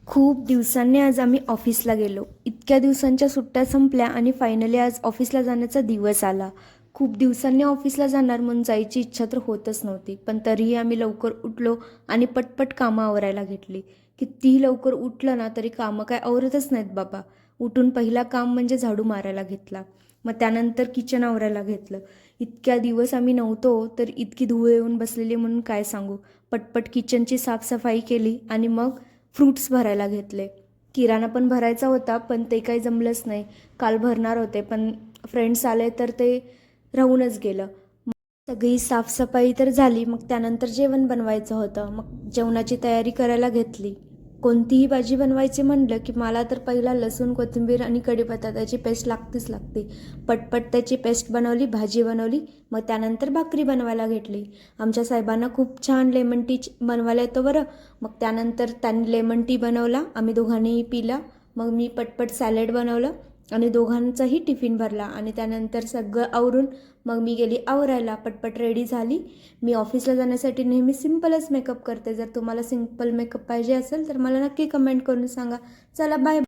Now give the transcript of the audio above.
खूप दिवसांनी आज आम्ही ऑफिसला गेलो. इतक्या दिवसांच्या सुट्ट्या संपल्या आणि फायनली आज ऑफिसला जाण्याचा दिवस आला. खूप दिवसांनी ऑफिसला जाणार म्हणून जायची इच्छा तर होतच नव्हती. पण तरीही आम्ही लवकर उठलो आणि पटपट कामं आवरायला घेतली. कितीही लवकर उठलं ना तरी कामं काय आवरतच नाहीत बाबा. उठून पहिला काम म्हणजे झाडू मारायला घेतला. मग त्यानंतर किचन आवरायला घेतलं. इतक्या दिवस आम्ही नव्हतो तर इतकी धूळ येऊन बसलेली म्हणून काय सांगू. पटपट किचनची साफसफाई केली आणि मग फ्रूट्स भरायला घेतले. किराणा पण भरायचा होता पण ते काही जमलंच नाही. काल भरणार होते पण फ्रेंड्स आले तर ते राहूनच गेलं. सगळी साफसफाई तर झाली. मग त्यानंतर जेवण बनवायचं होतं. मग जेवणाची तयारी करायला घेतली. कोणतीही भाजी बनवायची म्हणलं की मला तर पहिला लसूण, कोथिंबीर आणि कढीपत्ता त्याची पेस्ट लागतेच लागते. पटपट त्याची पेस्ट बनवली, भाजी बनवली. मग त्यानंतर भाकरी बनवायला घेतली. आमच्या साहेबांना खूप छान लेमन टी बनवायला येतो बरं. मग त्यानंतर त्यांनी लेमन टी बनवला, आम्ही दोघांनीही पिला. मग मी पटपट सॅलेड बनवलं आणि दोघांचाही टिफिन भरला आणि त्यानंतर सगळं आवरून मग मी गेली आवरायला. पटपट रेडी झाली. मी ऑफिसला जाण्यासाठी नेहमी सिम्पलच मेकअप करते. जर तुम्हाला सिम्पल मेकअप पाहिजे असेल तर मला नक्की कमेंट करून सांगा. चला बाय.